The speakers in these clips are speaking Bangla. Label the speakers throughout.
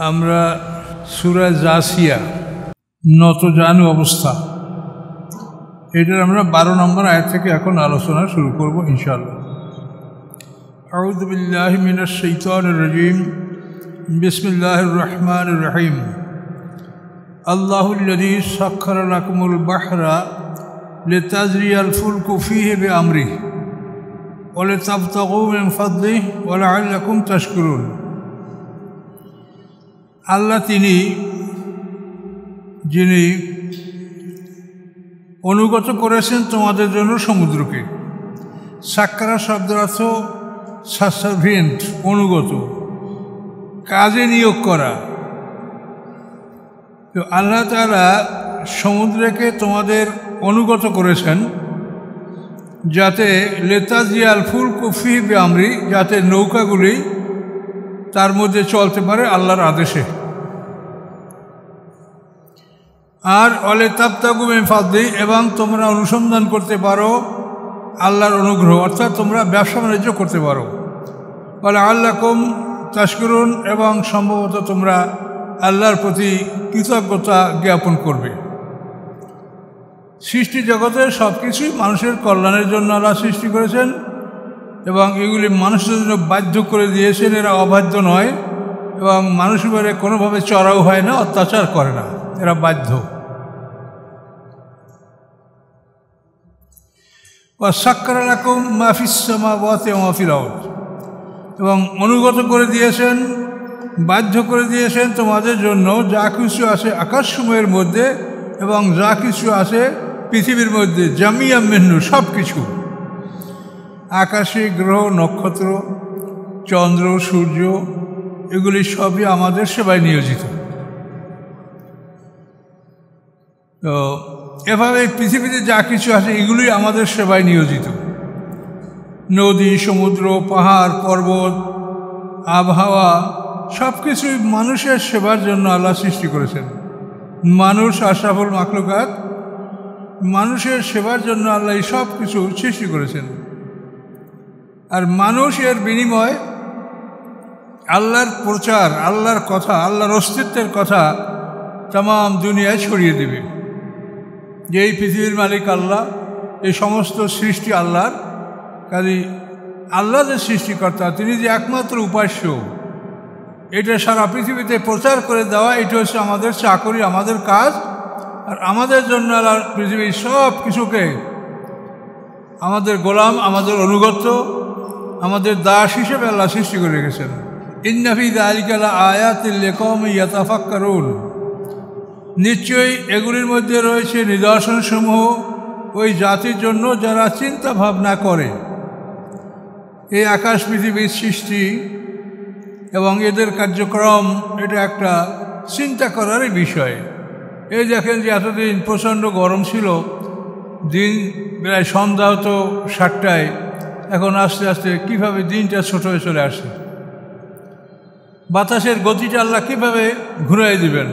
Speaker 1: আমরা সূরা জাসিয়া নতজানু অবস্থা এটার আমরা 12 নম্বর আয়াত থেকে এখন আলোচনা শুরু করব ইনশাআল্লাহ। আউযু বিল্লাহি মিনাশ শাইতানির রাজীম। বিসমিল্লাহির রহমানির রহিম। আল্লাহুল্লাযী সাখখারা লাকুমুল বাহরা লিতাজরিয়াল ফুলকু ফীহি বিআমরিহি ওয়া লিতাবতাগু মিন ফাদলিহি ওয়া লাআল্লাকুম তাশকুরুন। আল্লাহ যিনি অনুগত করেছেন তোমাদের জন্য সমুদ্রকে। সাক্কারা শব্দের অর্থ সাবসার্ভিয়েন্ট, অনুগত, কাজে নিয়োগ করা। তো আল্লাহ তাআলা সমুদ্রকে তোমাদের অনুগত করেছেন যাতে লিতাজরিয়াল ফুলকু ফীহি বিআমরিহি, যাতে নৌকাগুলি তার মধ্যে চলতে পারে আল্লাহর আদেশে। আর ওয়ালিতাবতাগু মিন ফাদলিহি, এবং তোমরা অনুসন্ধান করতে পারো আল্লাহর অনুগ্রহ, অর্থাৎ তোমরা ব্যবসা বাণিজ্য করতে পারো। ওয়ালাআল্লাকুম তাশকুরুন, এবং সম্ভবত তোমরা আল্লাহর প্রতি কৃতজ্ঞতা জ্ঞাপন করবে। সৃষ্টি জগতের সব কিছুই মানুষের কল্যাণের জন্য আল্লাহ সৃষ্টি করেছেন, এবং এগুলি মানুষের জন্য বাধ্য করে দিয়েছেন। এরা অবাধ্য নয়, এবং মানুষের উপরে কোনোভাবে চড়াও হয় না, অত্যাচার করে না, এরা বাধ্য। ওয়াসাক্কারা লাকুম মা ফিস সামাওয়াতি ওয়া মা ফিল আরদ, এবং অনুগত করে দিয়েছেন, বাধ্য করে দিয়েছেন তোমাদের জন্য যা কিছু আছে আকাশসমূহের মধ্যে এবং যা কিছু আছে পৃথিবীর মধ্যে, জামিআম মিনহু, সব কিছু। আকাশে গ্রহ, নক্ষত্র, চন্দ্র, সূর্য, এগুলি সবই আমাদের সেবায় নিয়োজিত। তো এভাবে পৃথিবীতে যা কিছু আছে এগুলি আমাদের সেবায় নিয়োজিত। নদী, সমুদ্র, পাহাড়, পর্বত, আবহাওয়া, সব কিছুই মানুষের সেবার জন্য আল্লাহ সৃষ্টি করেছেন। মানুষ আশরাফুল মাখলুকাত, মানুষের সেবার জন্য আল্লাহ এই সব কিছু সৃষ্টি করেছেন। আর মানুষ এর বিনিময় আল্লাহর প্রচার, আল্লাহর কথা, আল্লাহর অস্তিত্বের কথা তামাম দুনিয়ায় ছড়িয়ে দেবে, যে এই পৃথিবীর মালিক আল্লাহ, এই সমস্ত সৃষ্টি আল্লাহর। কাজে আল্লাহ যে সৃষ্টিকর্তা, তিনি যে একমাত্র উপাস্য, এটা সারা পৃথিবীতে প্রচার করে দেওয়া, এটা হচ্ছে আমাদের চাকরি, আমাদের কাজ। আর আমাদের জন্য আল্লাহ পৃথিবীর সব কিছুকে আমাদের গোলাম, আমাদের অনুগত, আমাদের দাস হিসেবে আল্লাহ সৃষ্টি করে রেখেছেন। ইন্না ফী যালিকা লাআয়াতিন লিকাওমিন ইয়াতাফাক্কারুন, নিশ্চয়ই এগুলির মধ্যে রয়েছে নিদর্শনসমূহ ওই জাতির জন্য যারা চিন্তা ভাবনা করে। এই আকাশ পৃথিবীর সৃষ্টি এবং এদের কার্যক্রম, এটা একটা চিন্তা করারই বিষয়। এই দেখেন যে এতদিন প্রচণ্ড গরম ছিল, দিন প্রায় সন্ধ্যা হতো 7টায়, এখন আস্তে আস্তে কীভাবে দিনটা ছোট হয়ে চলে আসে। বাতাসের গতিটা আল্লাহ কীভাবে ঘুরাই দিবেন,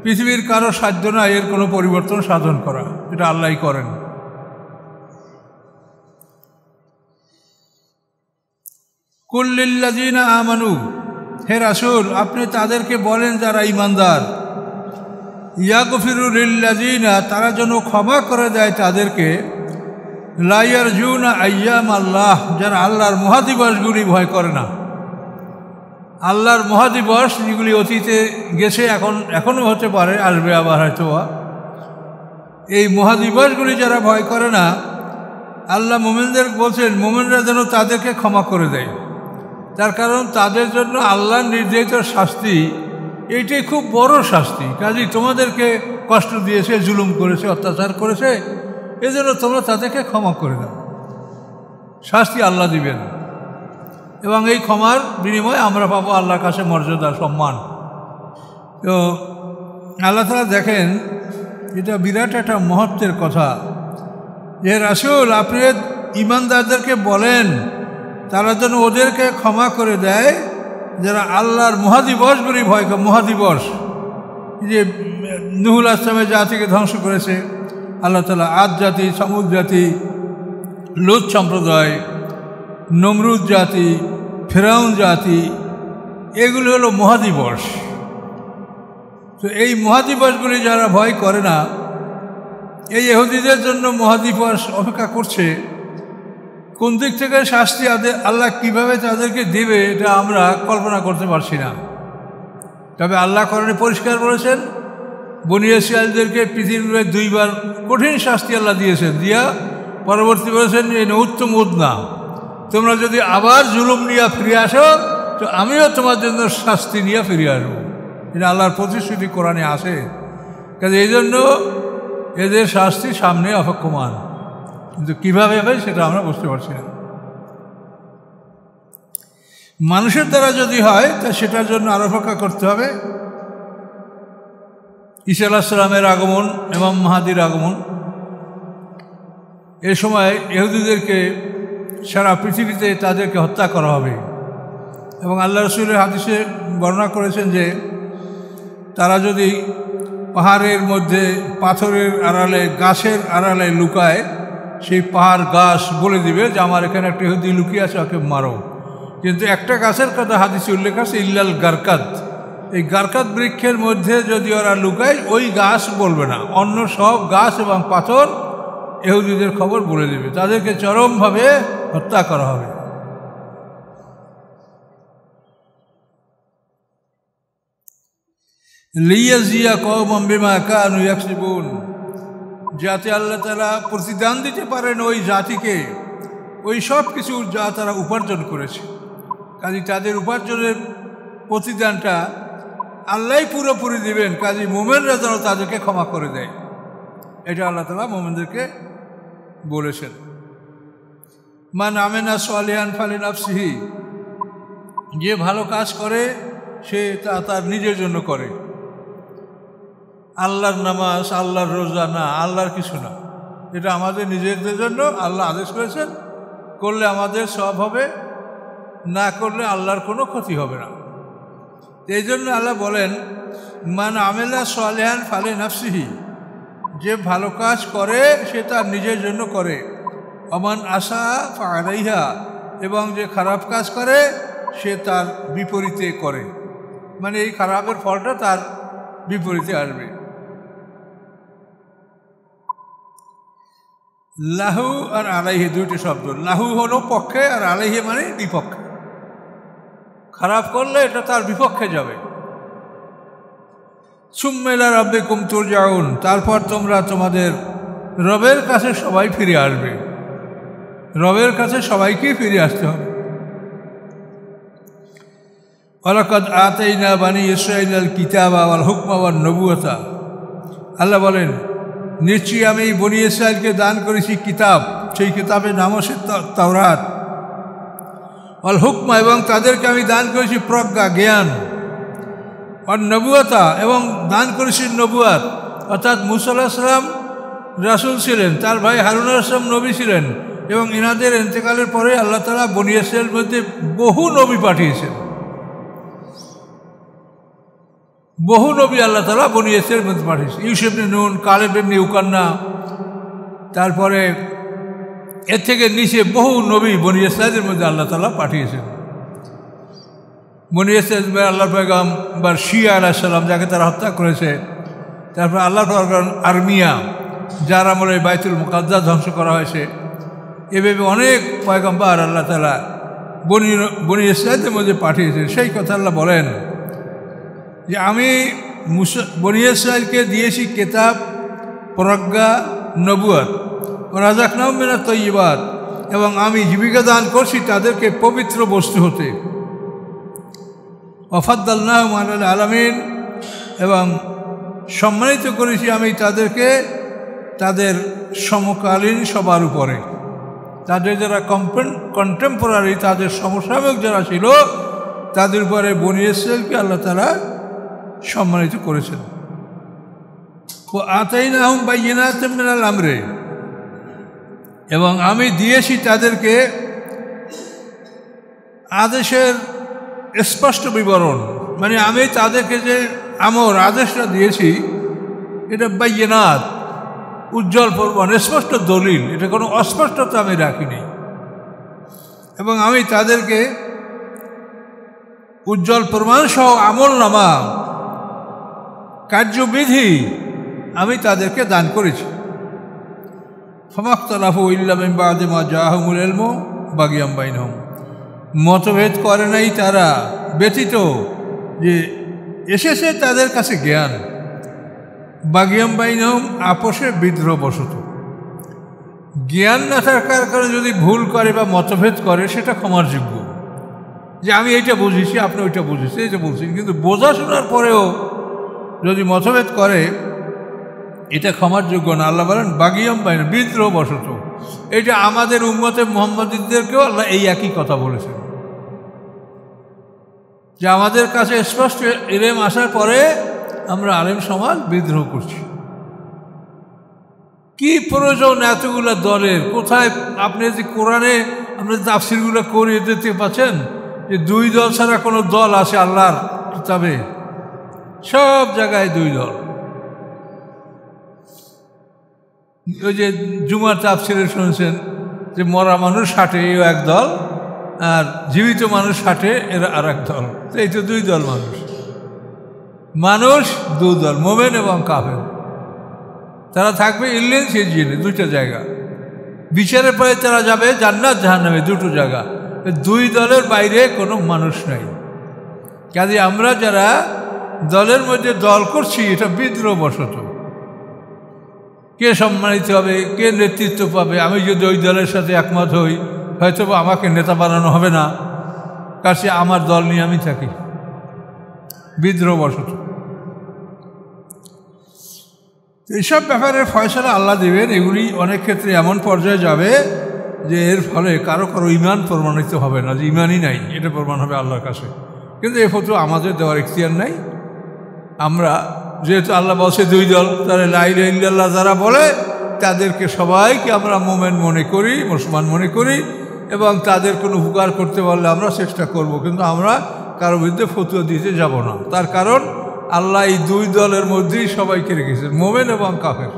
Speaker 1: পৃথিবীর কারো সাধ্য না এর কোনো পরিবর্তন সাধন করা, এটা আল্লাহই করেন। কুল লিল্লাযীনা আমানু, হে রাসূল আপনি তাদেরকে বলেন যারা ঈমানদার, ইয়াগফিরু লিল্লাযীনা, তারা যেন ক্ষমা করে দেয় তাদেরকে, লা ইয়ারজুনা আইয়াম আল্লাহ, যারা আল্লাহর মহাদিবসগুলি ভয় করে না। আল্লাহর মহাদিবস যেগুলি অতীতে গেছে, এখনও হতে পারে, আসবে আবার হয়তো। এই মহাদিবসগুলি যারা ভয় করে না, আল্লাহ মোমেনদের বলছেন মোমেনরা যেন তাদেরকে ক্ষমা করে দেয়। তার কারণ তাদের জন্য আল্লাহর নির্ধারিত শাস্তি এইটাই খুব বড় শাস্তি। কাজেই তোমাদেরকে কষ্ট দিয়েছে, জুলুম করেছে, অত্যাচার করেছে, এজন্য তোমরা তাদেরকে ক্ষমা করে দাও। শাস্তি আল্লাহ দিবেন, এবং এই ক্ষমার বিনিময়ে আমরা পাবো আল্লাহর কাছে মর্যাদা, সম্মান। তো আল্লাহ তাআলা দেখেন, এটা বিরাট একটা মহত্বের কথা যে রাসূল আপনি ঈমানদারদেরকে বলেন তারা যেন ওদেরকে ক্ষমা করে দেয় যারা আল্লাহর মহাদিবসগুলি ভয় করে। মহাদিবস যে নূহ আলাইহিস সালামের জাতিকে ধ্বংস করেছে আল্লাহ তাআলা, আদ জাতি, সামুদ জাতি, লূত সম্প্রদায়, নমরুদ জাতি, ফেরাউন জাতি, এগুলো হলো মহাদিবস। তো এই মহাদিবসগুলি যারা ভয় করে না, এই ইহুদিদের জন্য মহাদিবস অপেক্ষা করছে। কোন দিক থেকে শাস্তি আল্লাহ কিভাবে তাদেরকে দেবে এটা আমরা কল্পনা করতে পারছি না। তবে আল্লাহ কোরআনে পরিষ্কার বলেছেন, বনী ইসরাঈলদেরকে পৃথিবীতে 2 বার কঠিন শাস্তি আল্লাহ দিয়েছেন, দিয়া পরবর্তী বলেছেন এই নৌত্তম উদ্না, তোমরা যদি আবার জুলুম নিয়ে ফিরে আসো তো আমিও তোমার জন্য শাস্তি নিয়ে ফিরে আসবো। এটা আল্লাহর প্রতিশ্রুতি কোরআনে আসে। কাজে এই জন্য এদের শাস্তি সামনে অপেক্ষমান, কিন্তু কীভাবে হবে সেটা আমরা বুঝতে পারছি না। মানুষের দ্বারা যদি হয় তা সেটার জন্য আরো অপেক্ষা করতে হবে। ঈসা আলাইহিস সালামের আগমন এবং মাহাদির আগমন, এ সময় ইহুদিদেরকে সারা পৃথিবীতে তাদেরকে হত্যা করা হবে। এবং আল্লাহ রাসূলের হাদিসে বর্ণনা করেছেন যে তারা যদি পাহাড়ের মধ্যে পাথরের আড়ালে গাছের আড়ালে লুকায়, সেই পাহাড় গাছ বলে দিবে যে আমার এখানে একটা ইহুদি লুকিয়ে আছে, ওকে মারো। কিন্তু একটা গাছের কথা হাদিসে উল্লেখ আছে, ইল্লাল গারকাত, এই গারকাত বৃক্ষের মধ্যে যদি ওরা লুকায় ওই গাছ বলবে না, অন্য সব গাছ এবং পাথর ইহুদিদের খবর বলে দেবে, তাদেরকে চরমভাবে হত্যা করা হবে। লিয়াজিয়া কওমান বিমা কানু ইয়াকসিবুন, যাতে আল্লাহ তাআলা প্রতিদান দিতে পারেন ওই জাতিকে ওই সব কিছু যা তারা উপার্জন করেছে। কাজে তাদের উপার্জনের প্রতিদানটা আল্লাহই পুরোপুরি দিবেন। কাজে মুমিনরা যেন তাদেরকে ক্ষমা করে দেয়, এটা আল্লাহ তাআলা মুমিনদেরকে বলেছেন। মান আমিলা সালিহান ফালিনাফসিহি, যে ভালো কাজ করে সে তা তার নিজের জন্য করে। আল্লাহর নামাজ, আল্লাহর রোজা না, আল্লাহর কিছু না, এটা আমাদের নিজেদের জন্য আল্লাহ আদেশ করেছেন। করলে আমাদের সওয়াব হবে, না করলে আল্লাহর কোনো ক্ষতি হবে না। এই জন্য আল্লাহ বলেন মান আমিলা সালিহান ফালিনাফসিহি, যে ভালো কাজ করে সে তার নিজের জন্য করে। অমান আশা ফালাইহা, এবং যে খারাপ কাজ করে সে তার বিপরীতে করে, মানে এই খারাপের ফলটা তার বিপরীতে আসবে। লাহু আর আলাইহি দুইটি শব্দ, লাহু হলো পক্ষে আর আলাইহি মানে বিপক্ষে। খারাপ করলে এটা তার বিপক্ষে যাবে। সুম্মা ইলা রাব্বিকুম তুরজাউন, তারপর তোমরা তোমাদের রবের কাছে সবাই ফিরে আসবে। রবের কাছে সবাইকেই ফিরে আসতে হবে। ওয়ালাকাদ আতাইনা বানি ইসরাঈলাল কিতাবা ওয়াল হুকমা ওয়ান নবুওয়াতা, আল্লাহ বলেন নিশ্চয়ই আমি বনি ইসরাঈলকে দান করেছি কিতাব, সেই কিতাবের নাম হচ্ছে তাওরাত। ওয়াল হুকমা, এবং তাদেরকে আমি দান করেছি প্রজ্ঞা, জ্ঞান। আর নবুয়াতা, এবং দান করেছি নবুয়াত, অর্থাৎ মুসা আলাইহিস সালাম রাসূল ছিলেন, তার ভাই হারুন আলাইহিস সালাম নবী ছিলেন, এবং এনাদের ইন্তেকালের পরে আল্লাহ তাআলা বনি ইসরাঈলের মধ্যে বহু নবী পাঠিয়েছেন। বহু নবী আল্লাহ তাআলা বনি ইসরাঈলের মধ্যে পাঠিয়েছেন। ইউসুফ ইবনে নুন, কালেব ইবনে ইউকান্না, তারপরে এর থেকে নিচে বহু নবী বনি ইসরাঈলের মধ্যে আল্লাহ তাআলা পাঠিয়েছেন। বনি ইসরাঈল আল্লাহর পয়গম্বর শিয়া আলাইহিস সালাম, যাকে তারা হত্যা করেছে, তারপর আল্লাহর পয়গম্বর আরমিয়া, যার আমলে বাইতুল মুকাদ্দাস ধ্বংস করা হয়েছে। এভাবে অনেক পয়গম্বর আল্লাহ তাআলা বনি ইসরাঈলের মধ্যে পাঠিয়েছেন। সেই কথা আল্লাহ বলেন যে আমি বনি ইসরাঈলকে দিয়েছি কিতাব, প্রজ্ঞা, নবুয়ত, রাযাকনাহুম মিনাত তাইয়্যিবাত, এবং আমি জীবিকা দান করছি তাদেরকে পবিত্র বস্তু হতে। ওয়াফাদ্দালনাহুম আলাল আলামিন, এবং সম্মানিত করেছি আমি তাদেরকে তাদের সমকালীন সবার উপরে। তাদের যারা কন্টেম্পোরারি, তাদের সমসাময়িক যারা ছিল, তাদের উপরে বনি ইসরাঈলকে আল্লাহ তাআলা সম্মানিত করেছেন। ও আতাইনাহুম বাইয়িনাতিম মিনাল আমরি, এবং আমি দিয়েছি তাদেরকে আদেশের স্পষ্ট বিবরণ, মানে আমি তাদেরকে যে আদেশটা দিয়েছি এটা বাইয়িনাত, উজ্জ্বল প্রমাণ, স্পষ্ট দলিল, এটা কোনো অস্পষ্টতা আমি রাখিনি। এবং আমি তাদেরকে উজ্জ্বল প্রমাণ সহ আমল নামা কার্যবিধি আমি তাদেরকে দান করেছি। ফামাখতালাফু ইল্লা মিন বা'দি মা জাআহুমুল ইলমু বাগিয়াম বাইনহুম, মতভেদ করে নাই তারা ব্যতীত যে এসেছে তাদের কাছে জ্ঞান, বাগিয়াম বাইনহুম আপোষে বিদ্রোহবশত। জ্ঞান না থাকার কারণে যদি ভুল করে বা মতভেদ করে সেটা ক্ষমার যোগ্য, যে আমি এইটা বুঝেছি আপনি ওইটা বুঝেছি এটা বলছেন, কিন্তু বোঝা শোনার পরেও যদি মতভেদ করে এটা ক্ষমার যোগ্য না। আল্লাহ বলেন বাগিয়াম বাইনহুম, বিদ্রোহবশত। এটা আমাদের উম্মতে মুহাম্মাদীদেরকেও আল্লাহ এই একই কথা বলেছেন, যে আমাদের কাছে স্পষ্ট ইলম আসার পরে আমরা আলেম সমাজ বিদ্রোহ করছি। কি প্রয়োজন এতগুলো দলের? কোথায় আপনি যে কোরআনে আমরা তাফসিরগুলো করিয়ে দিতে পাচ্ছেন যে 2 দল ছাড়া কোনো দল আছে আল্লাহর কিতাবে? সব জায়গায় 2 দল। ওই যে জুমার তাফসিরে শুনছেন যে মরা মানুষ 60 এও এক দল, আর জীবিত মানুষ 60 এরা আর এক দল। তো এই তো 2 দল মানুষ। মানুষ 2 দল, মোমেন এবং কাফের। তারা থাকবে ইল্লিন সিজিনে, 2টা জায়গা। বিচারের পরে তারা যাবে জান্নাত জাহান্নামে, 2টো জায়গা। 2 দলের বাইরে কোনো মানুষ নাই। কাজে আমরা যারা দলের মধ্যে দল করছি এটা বিদ্রোহবশত। কে সম্মানিত হবে, কে নেতৃত্ব পাবে? আমি যদি ওই দলের সাথে একমত হই হয়তো আমাকে নেতা বানানো হবে না, কাছে আমার দল নিয়ে আমি থাকি, বিদ্রোহবশত। এইসব ব্যাপারে ফয়সালা আল্লাহ দেবেন। এগুলি অনেক ক্ষেত্রে এমন পর্যায়ে যাবে যে এর ফলে কারো কারো ইমান প্রমাণিত হবে না, যে ইমানই নাই, এটা প্রমাণ হবে আল্লাহর কাছে। কিন্তু এ ফটো আমাদের দেওয়ার ইখতিয়ার নাই। আমরা যেহেতু আল্লাহ বলছে 2 দল, তাহলে লা ইলাহা ইল্লাল্লাহ যারা বলে তাদেরকে সবাইকে আমরা মোমেন মনে করি, মুসলমান মনে করি, এবং তাদের কোনো উপকার করতে পারলে আমরা চেষ্টা করব, কিন্তু আমরা কারোর বিরুদ্ধে ফতোয়া দিতে যাব না। তার কারণ আল্লাহ এই 2 দলের মধ্যেই সবাইকে রেখেছেন, মোমেন এবং কাফের।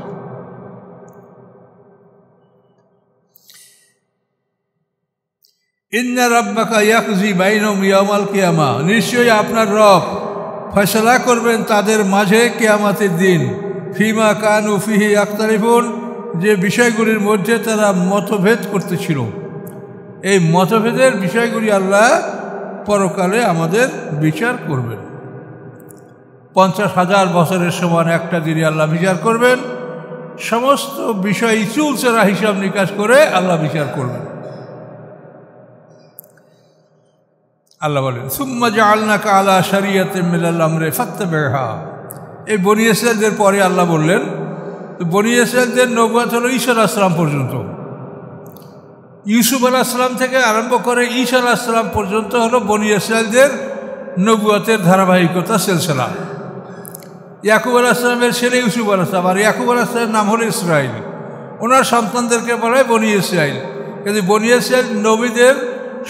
Speaker 1: ইন্না রাব্বাকা ইয়াকজি বাইনহুম ইয়াওমাল কিয়ামা, নিশ্চয়ই আপনার রব ফয়সালা করবেন তাদের মাঝে কিয়ামতের দিন। ফিমা কানু ফিহি ইয়াখতালিফুন, যে বিষয়গুলির মধ্যে তারা মতভেদ করতেছিল, এই মতভেদের বিষয়গুলি আল্লাহ পরকালে আমাদের বিচার করবেন। 50,000 বছরের সমান একটা দিনে আল্লাহ বিচার করবেন। সমস্ত বিষয় চুলচেরা হিসাব নিকাশ করে আল্লাহ বিচার করবেন। আল্লাহ বলেন সুম্মা জাআলনাকা আলা শারিয়াতিন মিনাল আমরি ফাত্তাবি'হা। এই বনী ইসরাঈলদের পরে আল্লাহ বললেন, বনী ইসরাঈলদের নবুয়ত হলো ঈসা আলাইহিস সালাম পর্যন্ত। ইউসুফ আলাইহিস সালাম থেকে আরম্ভ করে ঈসা আলাইহিস সালাম পর্যন্ত হলো বনী ইসরাঈলদের নবুয়তের ধারাবাহিকতা সিলসিলা। ইয়াকুব আলাইহিস সালামের ছেলে ইউসুফ আলাইহিস সালাম, আর ইয়াকুব আলাইহিস সালামের নাম হলো ইসরাঈল। ওনার সন্তানদেরকে বলা হয় বনী ইসরাঈল। কিন্তু বনী ইসরাঈল নবীদের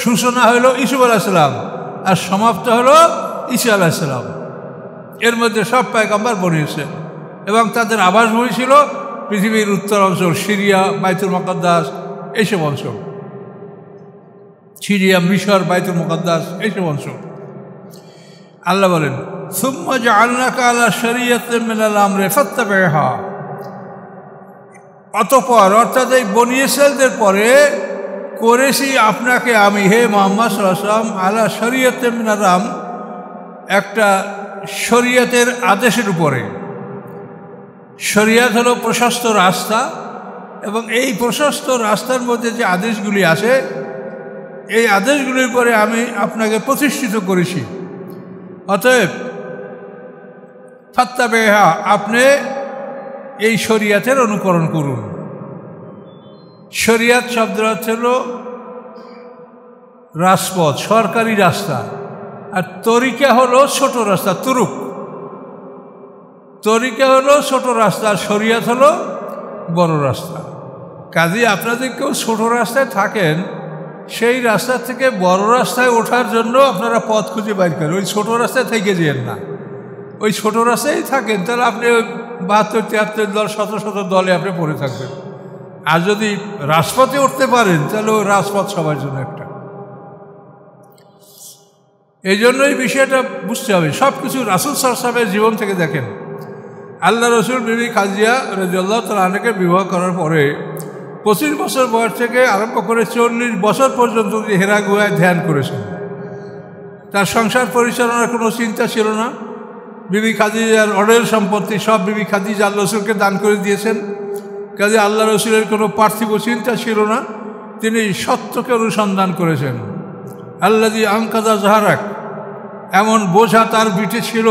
Speaker 1: সূচনা হলো ইউসুফ আলাইহিস সালাম, আর সমাপ্ত হলো ঈসা আলাইহিস সালাম। এর মধ্যে সব পয়গম্বর বনী ইসরাঈল, এবং তাদের আবাসভূমি ছিল পৃথিবীর উত্তর অঞ্চল, সিরিয়া, বাইতুল মুকাদ্দাস, এইসব অঞ্চল। সিরিয়া, মিশর, বাইতুল মুকাদ্দাস, এইসব অঞ্চল। আল্লাহ বলেন সুম্মা জাআলনাকা আলা শারিয়াতিন মিনাল আমরি ফাত্তাবি'হা। অতঃপর, অর্থাৎ এই বনী ইসরাঈলদের পরে করেছি আপনাকে আমি, হে মুহাম্মদ সাল্লাল্লাহু আলাইহি ওয়াসাল্লাম, আলা শারিয়াতিন মিনাল আমর, একটা শরীয়তের আদেশের উপরে। শরীয়ত হলো প্রশস্ত রাস্তা, এবং এই প্রশস্ত রাস্তার মধ্যে যে আদেশগুলি আছে এই আদেশগুলির পরে আমি আপনাকে প্রতিষ্ঠিত করেছি। অতএব ফাত্তাবি'হা, আপনি এই শরীয়তের অনুকরণ করুন। শরীয়ত শব্দের অর্থ হলো রাজপথ, সরকারি রাস্তা, আর তরিকা হলো ছোট রাস্তা, তুরুক। তরিকা হলো ছোট রাস্তা, আর শরীয়ত হলো বড় রাস্তা। কাজেই আপনাদের কেউ ছোট রাস্তায় থাকেন, সেই রাস্তা থেকে বড় রাস্তায় ওঠার জন্য আপনারা পথ খুঁজে বাইর করেন। ওই ছোট রাস্তায় থেকে যেন না, ওই ছোট রাস্তায় থাকেন, তাহলে আপনি ওই 72-73 দল, শত দলে আপনি পড়ে থাকবেন। আর যদি রাজপথে উঠতে পারেন তাহলে ওই রাজপথ সবার জন্য একটা। এই জন্য এই বিষয়টা বুঝতে হবে। সব কিছু রাসূল সাল্লাল্লাহু আলাইহি ওয়াসাল্লামের জীবন থেকে দেখেন। আল্লাহ রসুল বিবি খাদিজা রাদিয়াল্লাহু তাআলা আনহাকে বিবাহ করার পরে 25 বছর বয়স থেকে আরম্ভ করে 40 বছর পর্যন্ত তিনি হেরা গুহায় ধ্যান করেছেন। তার সংসার পরিচালনার কোনো চিন্তা ছিল না। বিবি খাদিজার অঢেল সম্পত্তি সব বিবি খাদিজা আল্লাহ রসুলকে দান করে দিয়েছেন। কাজে আল্লাহ রসুলের কোনো পার্থিব চিন্তা ছিল না, তিনি সত্যকে অনুসন্ধান করেছেন। আল্লাযী আনকাযা যাহরাক, এমন বোঝা তার পিঠে ছিল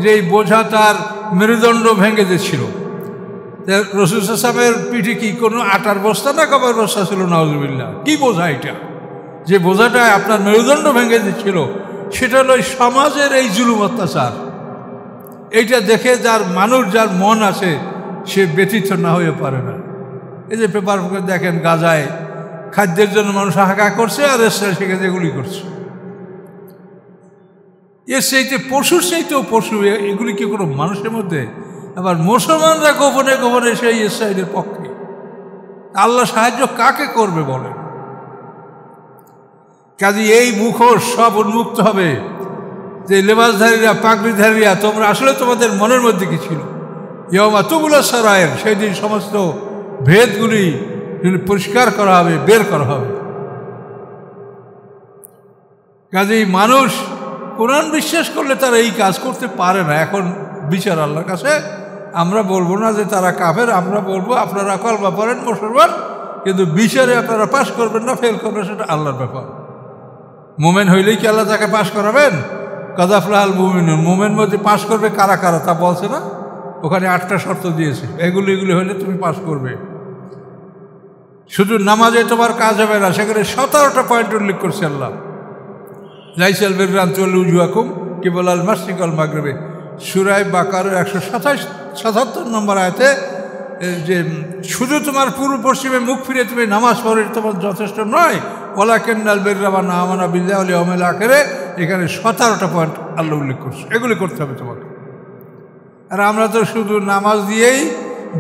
Speaker 1: যে এই বোঝা তার মেরুদণ্ড ভেঙে দিচ্ছিল। রাসূল সাল্লাল্লাহু আলাইহি ওয়াসাল্লামের পিঠে কি কোনো আটার বস্তা না কবার বস্তা ছিল? নাউযুবিল্লাহ। কি বোঝা এটা, যে বোঝাটা আপনার মেরুদণ্ড ভেঙে দিচ্ছিল? সেটা হলো সমাজের এই জুলুম অত্যাচার। এইটা দেখে যার মানুষ, যার মন আছে, সে ব্যথিত না হয়ে পারে না। এই যে পেপার দেখেন গাজায় খাদ্যের জন্য মানুষ হাহাকার করছে, আর এসে সেখানে এগুলি করছে। এর চাইতে পশুর চাইতেও পশু, এগুলি কি কোনো মানুষের মধ্যে? আবার মুসলমানরা গোপনে গোপনে সেই ইসরায়েলের পক্ষে। আল্লাহ সাহায্য কাকে করবে বলেন? কাজে এই মুখোশ সব উন্মুক্ত হবে। যে লেবাসধারীরা, পাগড়িধারীরা, তোমরা আসলে তোমাদের মনের মধ্যে কি ছিল? ইয়াউমা তুবলা সারায়ের, সেই দিন সমস্ত ভেদগুলি পরিষ্কার করা হবে, বের করা হবে। কাজেই মানুষ কোরআন বিশ্বাস করলে তারা এই কাজ করতে পারে না। এখন বিচার আল্লাহর কাছে। আমরা বলবো না যে তারা কাফের, আমরা বলবো আপনারা কলমা পড়েন মুসলমান, কিন্তু বিচারে আপনারা পাশ করবেন না ফেল করবেন সেটা আল্লাহর ব্যাপার। মোমেন হইলেই কি আল্লাহ তাকে পাশ করাবেন? কাদ আফলাহাল মুমিনুন, মোমেন মধ্যে পাশ করবে কারা কারা তা বলছে না? ওখানে 8টা শর্ত দিয়েছে, এগুলি হইলে তুমি পাশ করবে। শুধু নামাজে তোমার কাজ হবে না, সেখানে 17টা পয়েন্ট উল্লেখ করছে আল্লাহ। লাইসাল বিররা আন তুওয়াল্লু উজুহাকুম কিবালাল মাশরিকি ওয়াল মাগরিবি, সূরা বাকারার 177 নম্বর আয়াতে, যে শুধু তোমার পূর্ব পশ্চিমে মুখ ফিরে তুমি নামাজ পড়ে তোমার যথেষ্ট নয়, ওয়ালাকিন্নাল বিররা মান আমানা বিল্লাহি ওয়াল ইয়াউমিল আখিরে, এখানে 17টা পয়েন্ট আল্লাহ উল্লেখ করছে। এগুলি করতে হবে তোমাকে। আর আমরা তো শুধু নামাজ দিয়েই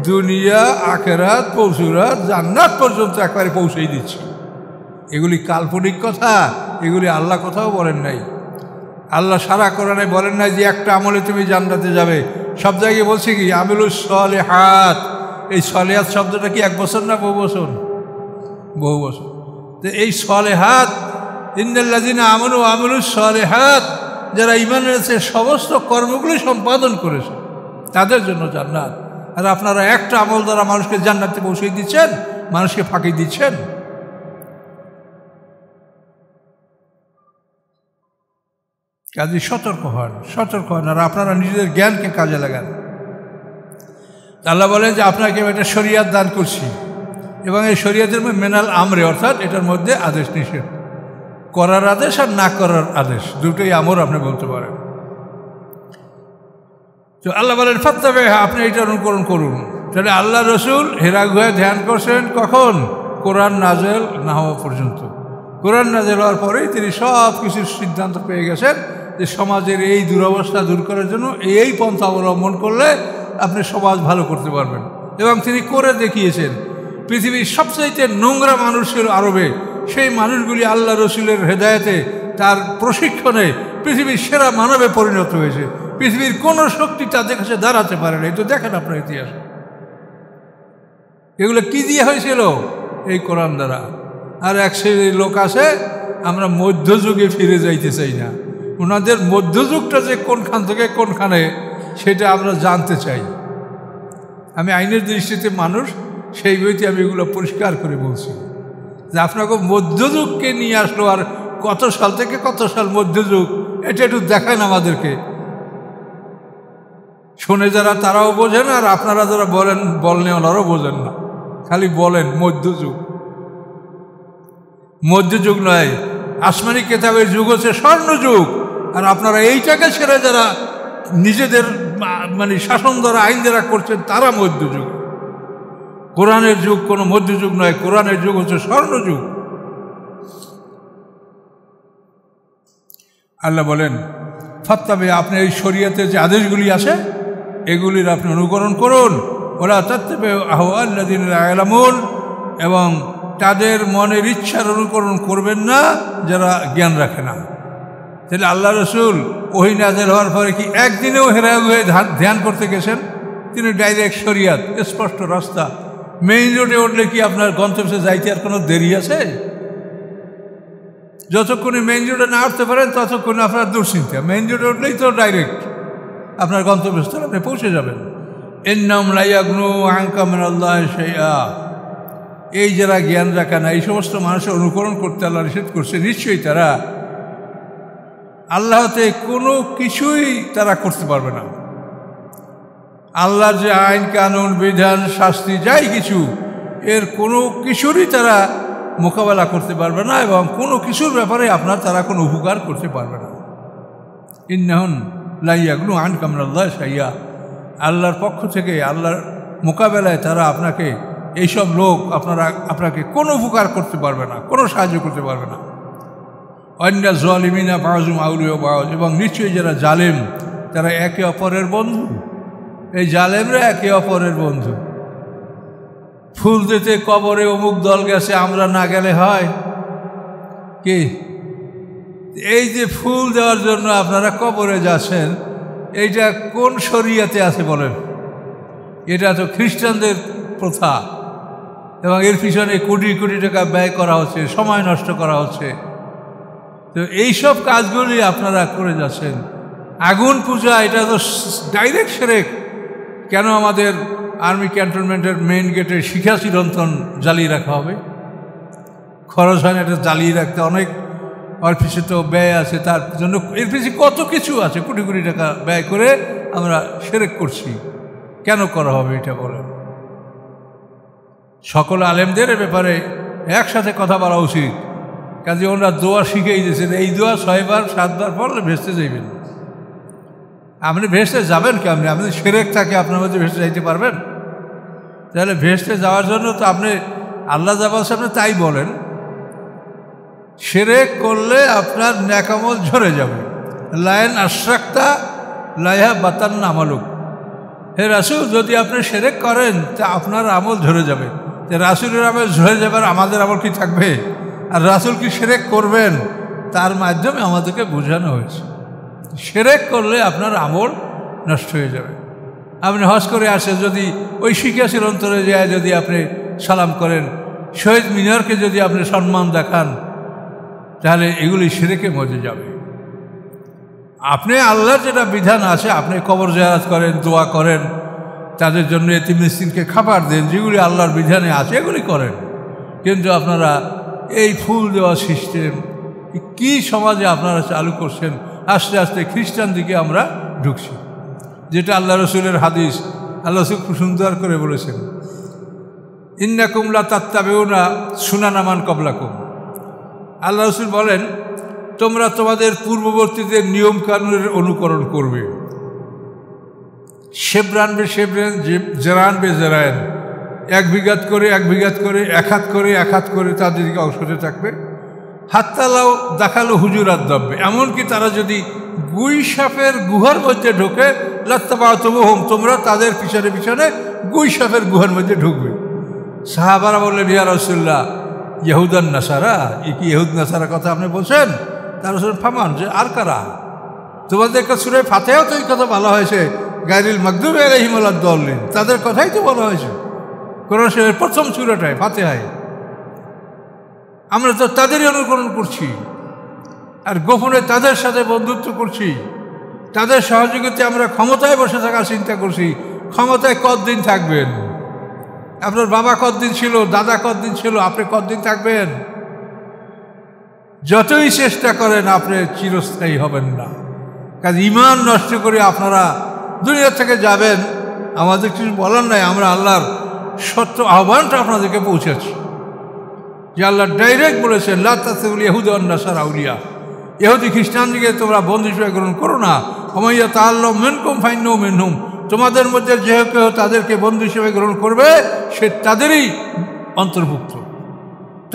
Speaker 1: দুনিয়া, আখিরাত, পরশুরাত, জান্নাত পর্যন্ত একবারে পৌঁছেই দিচ্ছি। এগুলি কাল্পনিক কথা, এগুলি আল্লাহ কোথাও বলেন নাই। আল্লাহ সারা কোরআনে বলেন নাই যে একটা আমলে তুমি জান্নাতে যাবে। সব জায়গায় বলছে কি আমিলুস সলিহাত। এই সলিহাত শব্দটা কি 1 বছর না বহু বছর? বহু বছর। তো এই সলিহাত, ইন্নাল্লাযিনা আমানু ওয়া আমিলুস সলিহাত, যারা ঈমান এনেছে সমস্ত কর্মগুলি সম্পাদন করেছে, তাদের জন্য জান্নাত। আর আপনারা একটা আমল দ্বারা মানুষকে জান্নাতে পৌঁছে দিচ্ছেন, মানুষকে ফাঁকি দিচ্ছেন। কাজে সতর্ক হন, সতর্ক হন। আর আপনারা নিজেদের জ্ঞানকে কাজে লাগান। আল্লাহ বলেন যে আপনাকে একটা শরিয়াত দান করছি, এবং এই শরিয়াতের মধ্যে মেনাল আমরে, অর্থাৎ এটার মধ্যে আদেশ নিষেধ, করার আদেশ আর না করার আদেশ, দুটোই আমর আপনি বলতে পারেন। তো আল্লাহ বলেন ফাত্তাবে, আপনি এটা অনুকরণ করুন। তাহলে আল্লাহ রসুল হেরা গুহায় ধ্যান করছেন কখন? কোরআন নাজেল না হওয়া পর্যন্ত। কোরআন নাজেল হওয়ার পরেই তিনি সব কিছুর সিদ্ধান্ত পেয়ে গেছেন যে সমাজের এই দুরবস্থা দূর করার জন্য এই পন্থা অবলম্বন করলে আপনি সমাজ ভালো করতে পারবেন। এবং তিনি করে দেখিয়েছেন। পৃথিবীর সবচাইতে নোংরা মানুষ ছিল আরবে, সেই মানুষগুলি আল্লাহ রসুলের হেদায়েতে, তার প্রশিক্ষণে পৃথিবীর সেরা মানবে পরিণত হয়েছে। পৃথিবীর কোনো শক্তি তাদের কাছে দাঁড়াতে পারে না। এই তো দেখেন আপনার ইতিহাস। এগুলো কি দিয়ে হয়েছিল? এই কোরআন দ্বারা। আর এক শ্রেণীর লোক আছে, আমরা মধ্যযুগে ফিরে যাইতে চাই না। ওনাদের মধ্যযুগটা যে কোনখান থেকে কোনখানে সেটা আমরা জানতে চাই। আমি আইনের দৃষ্টিতে মানুষ, সেই বইতে আমি এগুলো পরিষ্কার করে বলছি যে আপনাকে মধ্যযুগকে নিয়ে আসলো, আর কত সাল থেকে কত সাল মধ্যযুগ, এটা একটু দেখান আমাদেরকে। শুনে যারা তারাও বোঝেন, আর আপনারা যারা বলেন ওনারাও বোঝেন না, খালি বলেন মধ্যযুগ। মধ্যযুগ নয়, আসমানি কেতাবের যুগ হচ্ছে স্বর্ণযুগ। আর আপনারা এইটাকে ছেড়ে যারা নিজেদের শাসন দ্বারা, আইন দ্বারা করছেন, তারা মধ্যযুগ। কোরআনের যুগ কোনো মধ্যযুগ নয়, কোরআনের যুগ হচ্ছে স্বর্ণযুগ। আল্লাহ বলেন ফাত্তাবে, আপনি এই শরীয়তের যে আদেশগুলি আছে এগুলির আপনি অনুকরণ করুন। ওরা তাত্তাবে আহওয়াল্লাযিনা লা ইয়ালামুন, এবং তাদের মনের ইচ্ছার অনুকরণ করবেন না যারা জ্ঞান রাখে না। তাহলে আল্লাহ রসুল ওহী নাযিল হওয়ার পরে কি একদিনেও হেরা গুহায় ধ্যান করতে গেছেন? তিনি ডাইরেক্ট শরিয়াত, স্পষ্ট রাস্তা। মেইন রোডে উঠলে কি আপনার গন্তব্যে যাইতে আর কোনো দেরি আছে? যতক্ষণে মেইন রোডে না উঠতে পারেন ততক্ষণে আপনার দুশ্চিন্তা। মেইন রোডে উঠলেই তো ডাইরেক্ট আপনার গন্তব্যস্থলে আপনি পৌঁছে যাবেন। ইন্নাহুম লা ইয়াগনু আনকা মিনাল্লাহি শাইআ। এই যারা জ্ঞান রাখে না, এই সমস্ত মানুষের অনুকরণ করতে আল্লাহ নিষেধ করছে, নিশ্চয়ই তারা আল্লাহতে কোনো কিছুই তারা করতে পারবে না। আল্লাহর যে আইন কানুন বিধান শাস্তি যাই কিছু, এর কোনো কিছুরই তারা মোকাবেলা করতে পারবে না এবং কোনো কিছুর ব্যাপারে তারা কোনো উপকার করতে পারবে না। ইন্নাহুম লা ইয়াগনু আনকা মিনাল্লাহি শাইআ। আল্লাহর পক্ষ থেকে আল্লাহর মোকাবেলায় তারা আপনাকে, এইসব লোক আপনাকে কোনো উপকার করতে পারবে না, কোনো সাহায্য করতে পারবে না। অন্য জালিমিনা বাযুহুম আউলিয়া বায। এবং নিশ্চয়ই যারা জালেম তারা একে অপরের বন্ধু। এই জালেমরা একে অপরের বন্ধু। ফুল দিতে কবরে অমুক দল গেছে, আমরা না গেলে হয় কি? এই যে ফুল দেওয়ার জন্য আপনারা কবরে যাচ্ছেন, এইটা কোন শরিয়াতে আছে বলেন? এটা তো খ্রিস্টানদের প্রথা এবং এর পিছনে কোটি কোটি টাকা ব্যয় করা হচ্ছে, সময় নষ্ট করা হচ্ছে। তো এইসব কাজগুলি আপনারা করে যাচ্ছেন। আগুন পূজা, এটা তো ডাইরেক্ট শিরক। কেন আমাদের আর্মি ক্যান্টনমেন্টের মেইন গেটের শিখা চিরন্তন জ্বালিয়ে রাখা হবে? খরচ হয় না এটা জ্বালিয়ে রাখতে, অনেক ওর পিছিয়ে তো ব্যয় আছে, তার জন্য এর পিছিয়ে কত কিছু আছে, কোটি কোটি টাকা ব্যয় করে আমরা শিরক করছি। কেন করা হবে এটা বলেন? সকল আলেমদের ব্যাপারে একসাথে কথা বলা উচিত। কাজে ওনারা দোয়া শিখেই দিয়েছেন, এই দোয়া 6 বার 7 বার পড়লে ভেস্তে যাইবেন। আপনি ভেস্তে যাবেন কেমনি? আপনি শিরক থাকে আপনার মধ্যে ভেস্তে যাইতে পারবেন? তাহলে ভেস্তে যাওয়ার জন্য তো আপনি আল্লাহ যা বলছে আপনি তাই বলেন। শিরক করলে আপনার নেক আমল ঝরে যাবে। লাইন আশরাকতা লাইহা বাতান্না আমালুক। হে রাসূল, যদি আপনি শিরক করেন তা আপনার আমল ঝরে যাবে। রাসূলের আমল ঝরে যাবে, আর আমাদের আমল কি থাকবে? আর রাসূল কি শিরক করবেন? তার মাধ্যমে আমাদেরকে বোঝানো হয়েছে শিরক করলে আপনার আমল নষ্ট হয়ে যাবে। আপনি হজ করে আসে যদি ওই শিখা চিরন্তরে যায় যদি আপনি সালাম করেন, শহীদ মিনারকে যদি আপনি সম্মান দেখান, তাহলে এগুলি শিরকের মধ্যে যাবে। আপনি আল্লাহর যেটা বিধান আছে, আপনি কবর জিয়ারত করেন, দোয়া করেন, তাদের জন্য এতিম মিসকিনকে খাবার দেন, যেগুলি আল্লাহর বিধানে আছে এগুলি করেন। কিন্তু আপনারা এই ফুল দেওয়া সিস্টেম কি সমাজে আপনারা চালু করছেন? আস্তে আস্তে খ্রিস্টান দিকে আমরা ঢুকছি, যেটা আল্লাহ রসুলের হাদিস। আল্লাহ রসুল খুব সুন্দর করে বলেছেন, ইন্নাকুম লা তাত্তাবিউনা সুনানা মান ক্বাবলাকুম। আল্লাহ রসুল বলেন, তোমরা তোমাদের পূর্ববর্তীদের নিয়ম কানুনের অনুকরণ করবে। শেবরান বে শেবরান, জেরান বে জেরান, 1 বিঘাত করে 1 বিঘাত করে, 1 হাত করে 1 হাত করে তাদের দিকে অগ্রসর থাকবে। হাত্তালাও দেখালো হুজুরাত দব্বে, এমনকি তারা যদি গুই সাপের গুহার মধ্যে ঢোকে, লাত্তাবাতুহুম, তোমরা তাদের পিছনে পিছনে গুই সাপের গুহার মধ্যে ঢুকবে। সাহাবারা বললেন, ইয়া রাসূলুল্লাহ, ইহুদান নাসারা, এ কি ইহুদ নাসারা কথা আপনি বলছেন? তার রসুল ফামান, যে আর কারা? তোমাদের সূরা ফাতিহাও তো এই কথা বলা হয়েছে, গায়রিল মাগদুবি আলাইহিম ওয়ালাদ-দাল্লিন, তাদের কথাই তো বলা হয়েছে কোরআন শরীফের প্রথম সূরাটায়, ফাতিহায়। আমরা তো তাদেরই অনুকরণ করছি, আর গোপনে তাদের সাথে বন্ধুত্ব করছি, তাদের সহযোগিতায় আমরা ক্ষমতায় বসে থাকার চিন্তা করছি। ক্ষমতায় কতদিন থাকবেন? আপনার বাবা কতদিন ছিল, দাদা কতদিন ছিল, আপনি কতদিন থাকবেন? যতই চেষ্টা করেন আপনি চিরস্থায়ী হবেন না। কাজে ঈমান নষ্ট করে আপনারা দুনিয়া থেকে যাবেন, আমাদের কিছু বলার নাই। আমরা আল্লাহর সত্য আহ্বানটা আপনাদেরকে পৌঁছেছি, যে আল্লাহ ডাইরেক্ট বলেছেন, লা তাত্তাখিযুল ইয়াহুদা ওয়ান নাসারা আউলিয়া, ইহুদি খ্রিস্টানদিকে তোমরা বন্ধু হিসেবে গ্রহণ করো না। ওয়া মান ইয়াতাআল্লাম মিনকুম ফাইন্নাহু মিনহুম, তোমাদের মধ্যে যে কেউ তাদেরকে বন্ধু হিসেবে গ্রহণ করবে সে তাদেরই অন্তর্ভুক্ত,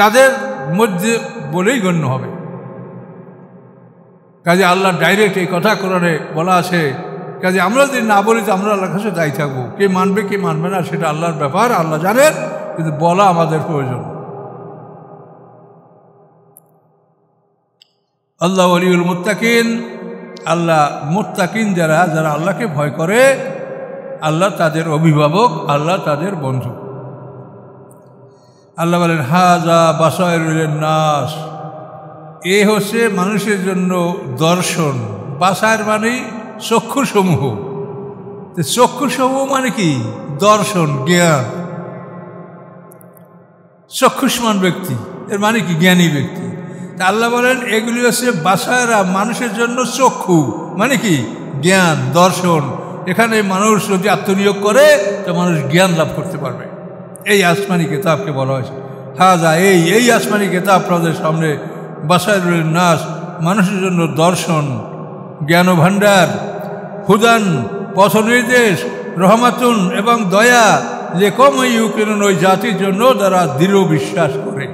Speaker 1: তাদের মধ্যে বলেই গণ্য হবে। কাজে আল্লাহ ডাইরেক্ট এই কথা কোরআনে বলা আছে। কাজে আমরা যদি না বলি তো আমরা আল্লাহর কাছে দায়ী থাকবো। কে মানবে কে মানবে না সেটা আল্লাহর ব্যাপার, আল্লাহ জানেন, কিন্তু বলা আমাদের প্রয়োজন। আল্লাহ ওয়ালিউল মুত্তাকিন, আল্লাহ মুত্তাকিন যারা, যারা আল্লাহকে ভয় করে, আল্লাহ তাদের অভিভাবক, আল্লাহ তাদের বন্ধু। আল্লাহ বলেন হাযা বাসায়রুল নাস, এ হচ্ছে মানুষের জন্য দর্শন। বাসায়ের মানে চক্ষুসমূহ। চক্ষুসমূহ মানে কি? দর্শন, জ্ঞান। চক্ষুষ্মান ব্যক্তি এর মানে কি? জ্ঞানী ব্যক্তি। তা আল্লাহ বলেন এগুলি হচ্ছে বাসায়রা, মানুষের জন্য চক্ষু মানে কি? জ্ঞান, দর্শন। এখানে মানুষ যদি আত্মনিয়োগ করে তো মানুষ জ্ঞান লাভ করতে পারবে। এই আসমানি কিতাবকে বলা হয়েছে হাযা, এই আসমানি কিতাব আপনাদের সামনে বাসায়রুল নাস, মানুষের জন্য দর্শন, জ্ঞান ভাণ্ডার, হুদান পথ নির্দেশ, রহমাতুন এবং দয়া, যে কম ইউকিনুন, ওই জাতির জন্য যারা দৃঢ় বিশ্বাস করে।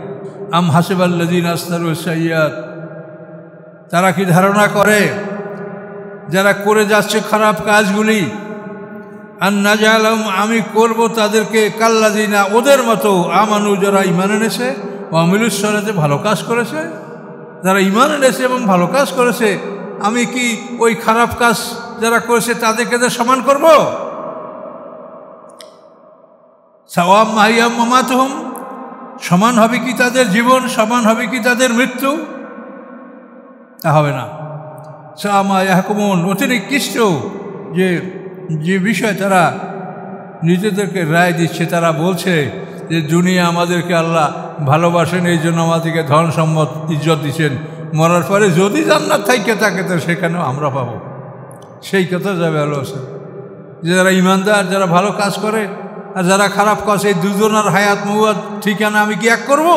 Speaker 1: আম হাসিবাল্লাযীনা আসতারু সাইয়্যাত, তারা কি ধারণা করে যারা করে যাচ্ছে খারাপ কাজগুলি, আন নাজআলহুম, আমি করব তাদেরকে কাল্লাযীনা, ওদের মতো, আমানু, যারা ঈমান এনেছে, ওয়া আমিলুস সালিহাত, ভালো কাজ করেছে। যারা ঈমান এনেছে এবং ভালো কাজ করেছে, আমি কি ওই খারাপ কাজ যারা করেছে তাদেরকে সমান করব? সাওয়াম মাহিয়াম মামাতুহুম, সমান হবে কি তাদের জীবন, সমান হবে কি তাদের মৃত্যু? তা হবে না। সামা ইয়াহকুমুন, অতি নিকৃষ্ট যে বিষয় তারা নিজেদেরকে রায় দিচ্ছে। তারা বলছে যে দুনিয়া আমাদেরকে আল্লাহ ভালোবাসেন, এই জন্য আমাদেরকে ধন সম্পদ ইজ্জত দিচ্ছেন, মরার পরে যদি জান্নাত থাকে থাকে তো সেখানেও আমরা পাবো। সেই কথা যাবে আল্লাহ যে যারা ইমানদার, যারা ভালো কাজ করে আর যারা খারাপ কাজ, এই দুজনের হায়াত মহুয়াত ঠিকানা আমি কি এক করব?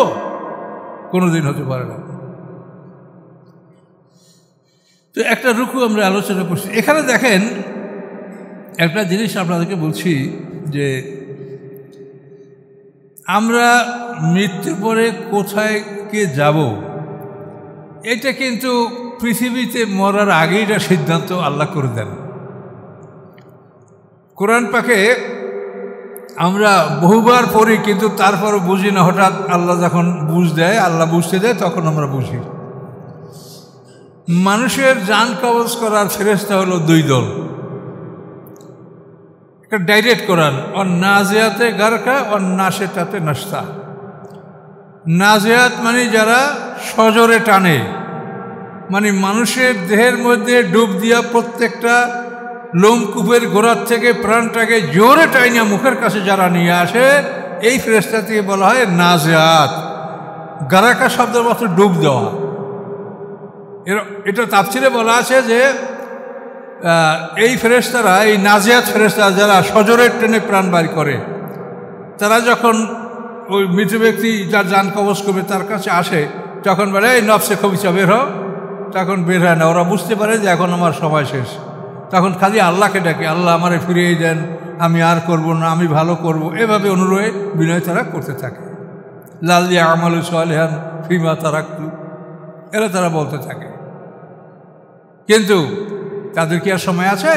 Speaker 1: কোনোদিন হতে পারে না। তো একটা রুকু আমরা আলোচনা করছি। এখানে দেখেন একটা জিনিস আপনাদেরকে বলছি যে আমরা মৃত্যুর পরে কোথায় কে যাব, এটা কিন্তু পৃথিবীতে মরার আগেই এটা সিদ্ধান্ত আল্লাহ করে দেন। কোরআন পাকে আমরা বহুবার পড়ি, কিন্তু তারপরও বুঝি না। হঠাৎ আল্লাহ যখন বুঝ দেয়, আল্লাহ বুঝতে দেয়, তখন আমরা বুঝি। মানুষের জান কবজ করার ফেরেশতা হলো দুই দল। একটা ডাইরেক্ট কোরআন, অন নাজিয়াতে গারকা, অন নাশেতাতে নাশতা। নাজিয়াত মানে যারা সজোরে টানে, মানে মানুষের দেহের মধ্যে ডুব দিয়া প্রত্যেকটা লোমকূপের গোড়ার থেকে প্রাণটাকে জোরে টাইনা মুখের কাছে যারা নিয়ে আসে, এই ফেরেশতাকে বলা হয় নাজিয়াত। গারাকা শব্দের মতো ডুব দেওয়া। এটা তাফসিরে বলা আছে যে এই ফেরেশতারা, এই নাজিয়াত ফেরেশতারা যারা সজোরে টেনে প্রাণ বার করে, তারা যখন ওই মৃত ব্যক্তি যার জান কবজ করবে তার কাছে আসে, তখন বলে এই নফসে খবিসা বের হও, তখন বের হয় না। ওরা বুঝতে পারে যে এখন আমার সময় শেষ। তখন খালি আল্লাহকে ডাকে, আল্লাহ আমারে ফিরিয়ে দেন, আমি আর করব না, আমি ভালো করব। এভাবে অনুরোধে বিনয় তারা করতে থাকে। লাল্লিয়া আমালু সালিহান ফিমা তারাক্তু, এরা তারা বলতে থাকে। কিন্তু তাদের কি আর সময় আছে?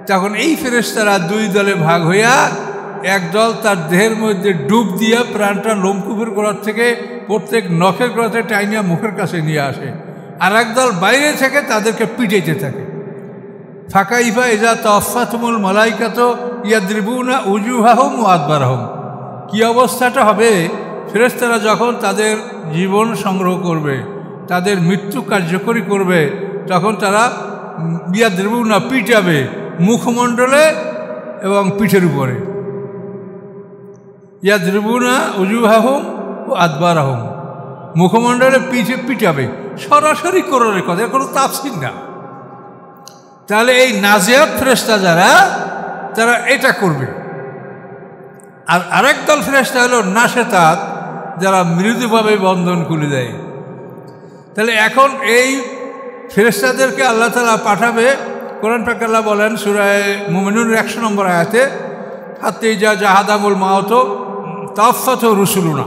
Speaker 1: তখন এই ফেরেশতারা দুই দলে ভাগ হইয়া, একদল তার দেহের মধ্যে ডুব দিয়া প্রাণটা লোমকূপের গোড়ার থেকে প্রত্যেক নখের গোড়াতে টাইনিয়া মুখের কাছে নিয়ে আসে, আর একদল বাইরে থেকে তাদেরকে পিটাইতে থাকে। ফাঁকা ইফা এজা তফাতমুল মালাইকাত ইয়াদ্রিবুনা উজুহাহুম ওয়া আদবারহুম, কি অবস্থাটা হবে ফেরেশতারা যখন তাদের জীবন সংগ্রহ করবে, তাদের মৃত্যু কার্যকরী করবে, তখন তারা ইয়াদ্রিবুনা, পিটাবে, মুখমণ্ডলে এবং পিঠের উপরে। ইয়াদ্রিবুনা উজুহাহুম ওয়া আদবারহুম, মুখমণ্ডলে পিঠে পিটাবে। সরাসরি কোরআনের কথা, কোনো তাফসীর না। তাহলে এই নাজিয়াত ফেরেশতা যারা, তারা এটা করবে। আর আরেক দল ফেরেশতা হলো নাশেতাত, যারা মৃদুভাবে বন্ধন খুলে দেয়। তাহলে এখন এই ফেরেশতাদেরকে আল্লাহ তাআলা পাঠাবে। কোরআন পাক আল্লাহ বলেন সূরা মুমিনুন 100 নম্বর আয়াতে, হাত্তা ইজা জাহাদামুল মাউত তাওয়াফাতহু রুসুলুনা,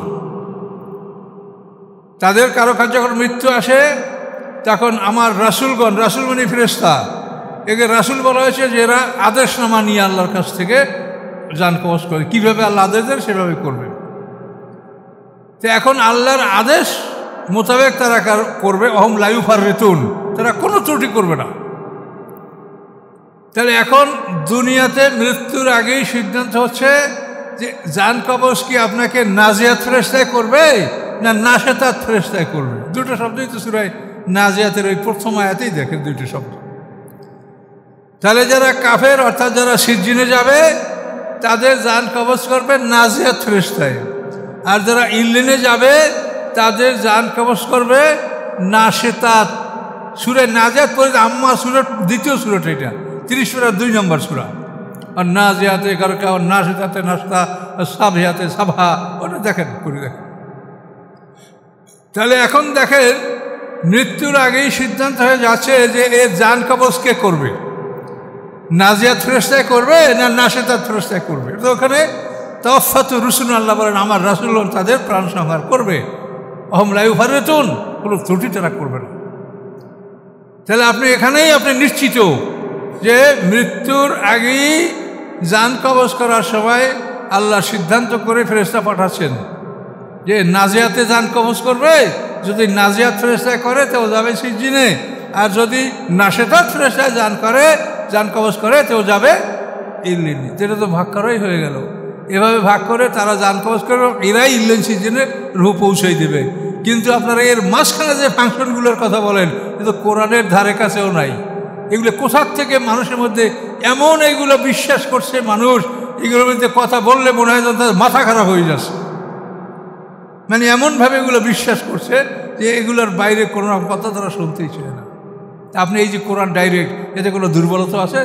Speaker 1: তাদের কারো কাছে যখন মৃত্যু আসে তখন আমার রাসূলগণ, রাসূল মানে ফেরেশতা, একে রাসূল বলা হয়েছে যে এরা আদেশনামা নিয়ে আল্লাহর কাছ থেকে জান কবজ করে। কীভাবে আল্লাহ আদেশ দেন সেভাবে করবে। তো এখন আল্লাহর আদেশ মোতাবেক তারা করবে। অহম লা ইউফাররিতুন, তারা কোনো ত্রুটি করবে না। তাহলে এখন দুনিয়াতে মৃত্যুর আগেই সিদ্ধান্ত হচ্ছে যে জান কবজ কি আপনাকে নাজিয়াত ফেরেশতায় করবে না নাশেতাত ফেরেশতায় করবে। দুটো শব্দই তো সূরা নাজিয়াতের ওই প্রথম আয়াতেই দেখেন দুইটি শব্দ। তাহলে যারা কাফের অর্থাৎ যারা সিজ্জিনে যাবে তাদের জান কবজ করবে নাজিয়াত ফেরেশতায়, আর যারা ইল্লিনে যাবে তাদের জান কবজ করবে নাশেতাত। সূরা নাজিয়াত পড়ে আম্মা সূরার দ্বিতীয় সূরাটা, এটা 30 সূরার 2 নম্বর সূরা। আর নাজিয়াতে কারকা, নাশেতাতে নাশতা, সাবহিয়াতে সাবহা, ওটা দেখেন করে দেখেন। তাহলে এখন দেখেন মৃত্যুর আগেই সিদ্ধান্ত হয়ে যাচ্ছে যে এর জান কবজ কে করবে, নাজিয়াত ফেরেশতায় করবে না নাশেতাত ফেরেশতায় করবে। তো ওখানে তাওফাতু রুসুল, আল্লাহ বলেন আমার রাসূল তাদের প্রাণ সংহার করবে। অহম লা ইউফারিতুন, কোনো ত্রুটি তারা করবে না। তাহলে আপনি এখানেই আপনি নিশ্চিত যে মৃত্যুর আগেই জান কবজ করার সময় আল্লাহ সিদ্ধান্ত করে ফেরেশতা পাঠাচ্ছেন যে নাজিয়াতে জান কবজ করবে। যদি নাজিয়াত ফেরেশতায় করে তো যাবে সিজ্জিনে, আর যদি নাশেতাত ফেরেশতায় জান কবজ করে তো যাবে ইল্লিনে। যেটা তো ভাগ করাই হয়ে গেল। এভাবে ভাগ করে তারা জান কবজ করবে, এরাই ইল্লিন সিজ্জিনে রূহ পৌঁছাই দেবে। কিন্তু আপনারা এর মাঝখানে যে ফাংশনগুলোর কথা বলেন এ তো কোরআনের ধারে কাছেও নাই। এগুলো কোথার থেকে মানুষের মধ্যে এমন এগুলো বিশ্বাস করছে, মানুষ এগুলোর মধ্যে কথা বললে মনে হয় তাদের মাথা খারাপ হয়ে যাচ্ছে। মানে এমনভাবে এগুলো বিশ্বাস করছে যে এগুলোর বাইরে কোনো কথা তারা শুনতেই চায় না। আপনি এই যে কোরআন ডাইরেক্ট, এতে কোনো দুর্বলতা আছে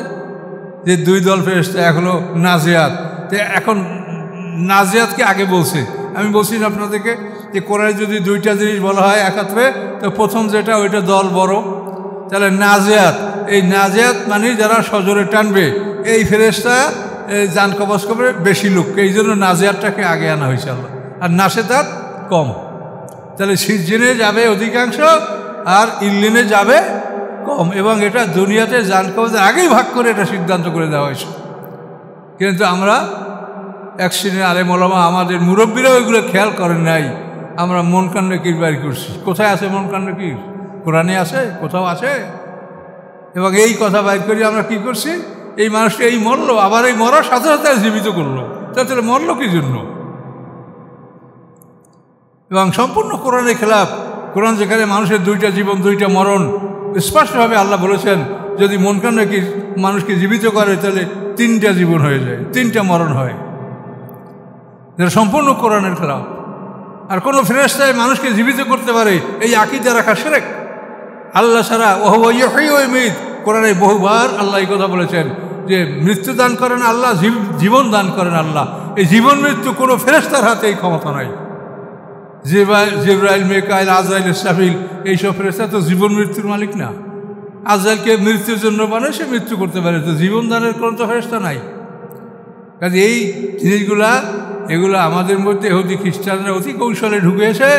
Speaker 1: যে 2 দল ফেরেশতা, এক হলো নাজিয়াত। তো এখন নাজিয়াতকে আগে বলছে, আমি বলছি না আপনাদেরকে যে কোরআনে যদি 2টা জিনিস বলা হয় একাত্রে, তো প্রথম যেটা ওইটা দল বড়। তাহলে নাজিয়াত, এই নাজিয়াত মানে যারা সজোরে টানবে এই ফেরেশতা জান কবজ করবে বেশি লোককে, এই জন্য নাজিয়াতটাকে আগে আনা হয়েছে আল্লাহ, আর নাশেতাত কম। তাহলে সিজ্জিনে যাবে অধিকাংশ আর ইল্লিনে যাবে কম, এবং এটা দুনিয়াতে জান কবজের আগেই ভাগ করে এটা সিদ্ধান্ত করে দেওয়া হয়েছে। কিন্তু আমরা এক শ্রেণীর আলেম ওলামা, আমাদের মুরব্বীরাও এগুলো খেয়াল করেন নাই। আমরা মন কান্নে কির বাইর করছি। কোথায় আছে মন কান্নে কির? কোরআনে আছে? কোথাও আছে? এবং এই কথা বাইর করি আমরা কি করছি, এই মানুষটা এই মরলো, আবার এই মরার সাথে সাথে জীবিত করলো, তাহলে মরলো কি জন্য? এবং সম্পূর্ণ কোরআনের খেলাফ। কোরআন যেখানে মানুষের 2টা জীবন 2টা মরণ স্পষ্টভাবে আল্লাহ বলেছেন, যদি মন কান্নে কি মানুষকে জীবিত করে তাহলে 3টা জীবন হয়ে যায়, 3টা মরণ হয়। যেটা সম্পূর্ণ কোরআনের খেলাফ। আর কোনো ফেরেশতায় মানুষকে জীবিত করতে পারে এই আকীদা রাখা শিরক। আল্লাহ ছাড়া ওয়া ইউহয়ী ওয়া ইউমীত, কোরআনে বহুবার আল্লাহ এই কথা বলেছেন যে মৃত্যু দান করেন আল্লাহ, জীবন দান করেন আল্লাহ। এই জীবন মৃত্যু কোনো ফেরেশতার হাতে এই ক্ষমতা নাই। জিবরাইল, মিকাইল, আজরাইল, ইসরাফিল এইসব ফেরেশতা তো জীবন মৃত্যুর মালিক না। আজরাইলকে মৃত্যুর জন্য বানায়, সে মৃত্যু করতে পারে, তো জীবন দানের কোনো তো ফেরেশতা নাই। কাজে এই জিনিসগুলা এগুলো আমাদের মধ্যে ইহুদি খ্রিস্টানরা অতি কৌশলে ঢুকেছে।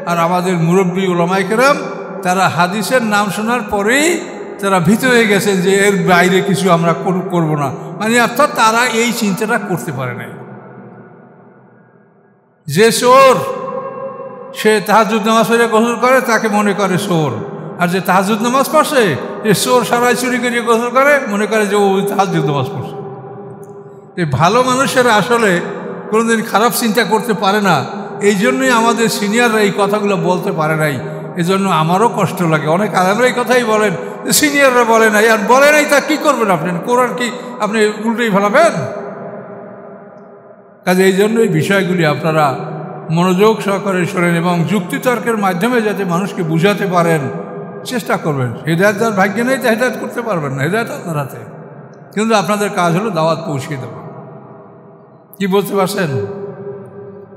Speaker 1: আর আমাদের মুরব্বী ওলামায়ে কেরাম তারা হাদিসের নাম শোনার পরেই তারা ভীত হয়ে গেছেন যে এর বাইরে কিছু আমরা করব না, মানে অর্থাৎ তারা এই চিন্তাটা করতে পারে নাই। যে চোর সে তাহাজ্জুদ নামাজ পড়ে গোসল করে তাকে মনে করে চোর, আর যে তাহাজ্জুদ নামাজ পড়ছে যে চোর সারাই চুরি করে গোসল করে মনে করে যে ও তাহাজ্জুদ নামাজ পড়ছে। এই ভালো মানুষেরা আসলে কোনোদিন খারাপ চিন্তা করতে পারে না। এই জন্যই আমাদের সিনিয়ররা এই কথাগুলো বলতে পারে নাই। এই জন্য আমারও কষ্ট লাগে। অনেক আলেমরা এই কথাই বলেন যে সিনিয়ররা বলে নাই, আর বলে নাই তা কী করবেন আপনি? কোরআন কি আপনি উল্টেই ফেলাবেন? কাজে এই জন্য এই বিষয়গুলি আপনারা মনোযোগ সহকারে শোনেন এবং যুক্তিতর্কের মাধ্যমে যাতে মানুষকে বুঝাতে পারেন চেষ্টা করবেন। হেদায়েত যার ভাগ্যে নেই তা হেদায়েত করতে পারবেন না, হেদায়েত আপনার হাতে। কিন্তু আপনাদের কাজ হলো দাওয়াত পৌঁছিয়ে দেওয়া। কি বলতে পারছেন?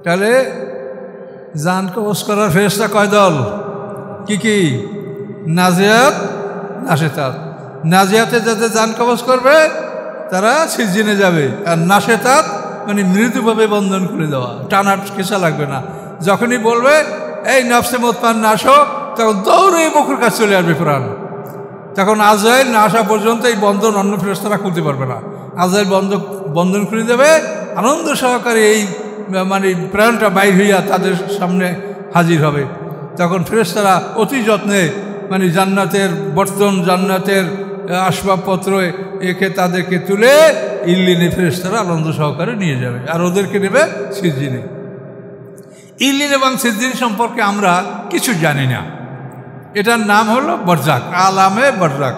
Speaker 1: তাহলে জান কবজ করার ফেরেশতা কয় দল? কি কি? নাজিয়াত, নাশেতাত। নাজিয়াতে যাতে জান কবজ করবে তারা সিজ্জিনে যাবে, আর নাশেতাত মানে মৃদুভাবে বন্ধন করে দেওয়া, টানার খেসা লাগবে না। যখনই বলবে এই নফসে মুতমাইন্না না আসো, তখন দৌড়ে বকুর কাছে চলে আসবে প্রাণ। তখন আজরাইল না আসা পর্যন্ত এই বন্ধন অন্য ফেরেশতারা খুলতে পারবে না। আজরাইল বন্ধন খুলে দেবে, আনন্দ সহকারে এই মানে প্রাণটা বাইর হইয়া তাদের সামনে হাজির হবে। তখন ফেরেশতারা অতি যত্নে মানে জান্নাতের বর্তন, জান্নাতের আসবাবপত্র একে তাদেরকে তুলে ইল্লিনে ফেরেশতারা আনন্দ সহকারে নিয়ে যাবে, আর ওদেরকে নেবে সিজ্জিনে। ইল্লিন এবং সিজ্জিন সম্পর্কে আমরা কিছু জানি না। এটার নাম হলো বরজাক, আলামে বরজাক।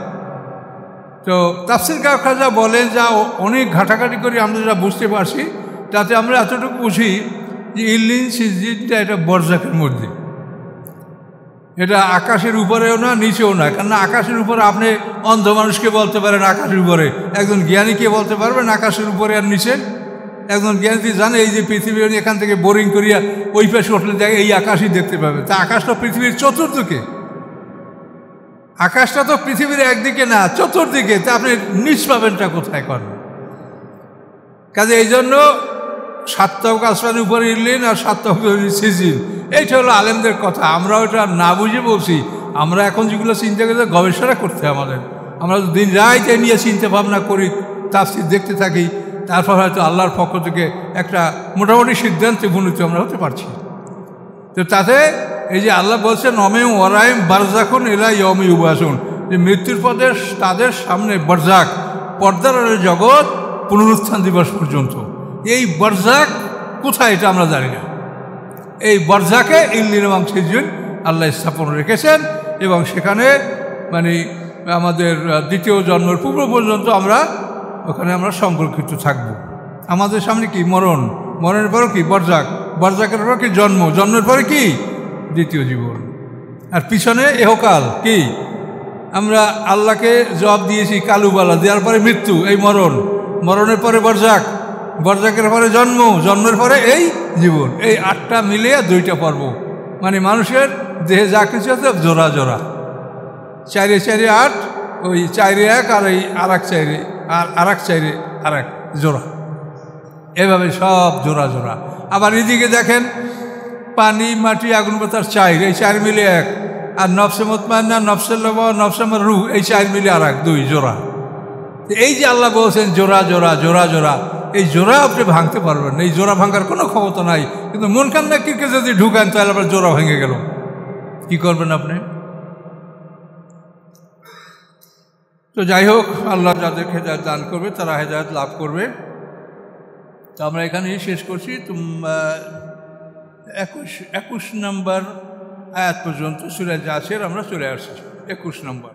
Speaker 1: তো তাফসীরকার খাজা বলেন, যা অনেক ঘাটাঘাটি করে আমরা যা বুঝতে পারছি, তাতে আমরা এতটুকু বুঝি যে ইল্লিন সিজ্জিনটা এটা বরজাকের মধ্যে। এটা আকাশের উপরেও না, নিচেও না। কেননা আকাশের উপরে আপনি অন্ধ মানুষকে বলতে পারেন আকাশের উপরে, একজন জ্ঞানীকে বলতে পারবেন আকাশের উপরে আর নিচে। একজন জ্ঞানী জানে এই যে পৃথিবী এখান থেকে বোরিং করিয়া ওই পাশে উঠলে দেখে এই আকাশই দেখতে পাবে। তা আকাশটা পৃথিবীর চতুর্দিকে, আকাশটা তো পৃথিবীর একদিকে না, চতুর্দিকে। তা আপনি নিচ পাবেনটা কোথায় করেন? কাজে এই জন্য 7 তবক আসমানের উপরে ইল্লিন আর 7 তবক সিজিন, এইটা হলো আলেমদের কথা। আমরা ওটা না বুঝে বলছি। আমরা এখন যেগুলো চিন্তা করে গবেষণা করতে আমাদের, আমরা দিন রাত এই নিয়ে চিন্তা ভাবনা করি, তাফসীর দেখতে থাকি, তারপর হয়তো আল্লাহর পক্ষ থেকে একটা মোটামুটি সিদ্ধান্তে উপনীত আমরা হতে পারছি। তো তাতে এই যে আল্লাহ বলছেন অমেম ওয়ারাইম বারজাকুন ইলা ইয়মি ইউবাসুন, যে মৃত্যুর পদে তাদের সামনে বরজাক, পর্দার জগৎ, পুনরুত্থান দিবস পর্যন্ত। এই বরজাক কোথায় এটা আমরা জানি না। এই বরজাকে ইল্লিন এবং সিজ্জিন আল্লাহ স্থাপন রেখেছেন, এবং সেখানে মানে আমাদের দ্বিতীয় জন্মের পূর্ব পর্যন্ত আমরা ওখানে আমরা সংরক্ষিত থাকব। আমাদের সামনে কি মরণ, মরণের পরে কি বরজাক, বরজাকের পরে কি জন্ম, জন্মের পরে কি দ্বিতীয় জীবন, আর পিছনে এহকাল কি আমরা আল্লাহকে জবাব দিয়েছি কালুবালা, দেওয়ার পরে মৃত্যু, এই মরণ, মরণের পরে বরজাক, বরজাকের পরে জন্ম, জন্মের পরে এই জীবন। এই 8টা মিলে 2টা পর্ব, মানে মানুষের দেহে যা কিছু আছে জোড়া জোড়া, 4 এ 4 এ 8, ওই 4 এ 1 আর এই আর এক 4 এ আর এক 4 এ আর এক জোড়া, এভাবে সব জোড়া জোড়া। আবার এদিকে দেখেন পানি মাটি আগুন বাতাস 4, এই 4 মিলে 1, আর নফসে মুতমাইন্না, নফসে লওয়া, নফসে রূহ, এই 4 মিলে আর এক 2 জোড়া। এই যে আল্লাহ বলছেন জোড়া জোড়া জোড়া জোড়া, এই জোড়া আপনি ভাঙতে পারবেন না, এই জোড়া ভাঙার কোনো ক্ষমতা নাই। কিন্তু মন কান্না কিরকে যদি ঢুকান তাহলে আবার জোড়া ভেঙে গেল, কি করবেন আপনি? তো যাই হোক, আল্লাহ যাদেরকে হেদায়েত দান করবে তারা হেদায়েত লাভ করবে। তো আমরা এখানেই শেষ করছি। 21 নম্বর আয়াত পর্যন্ত সূরা ইয়াসিন আমরা চলে আসছি। 21 নম্বর।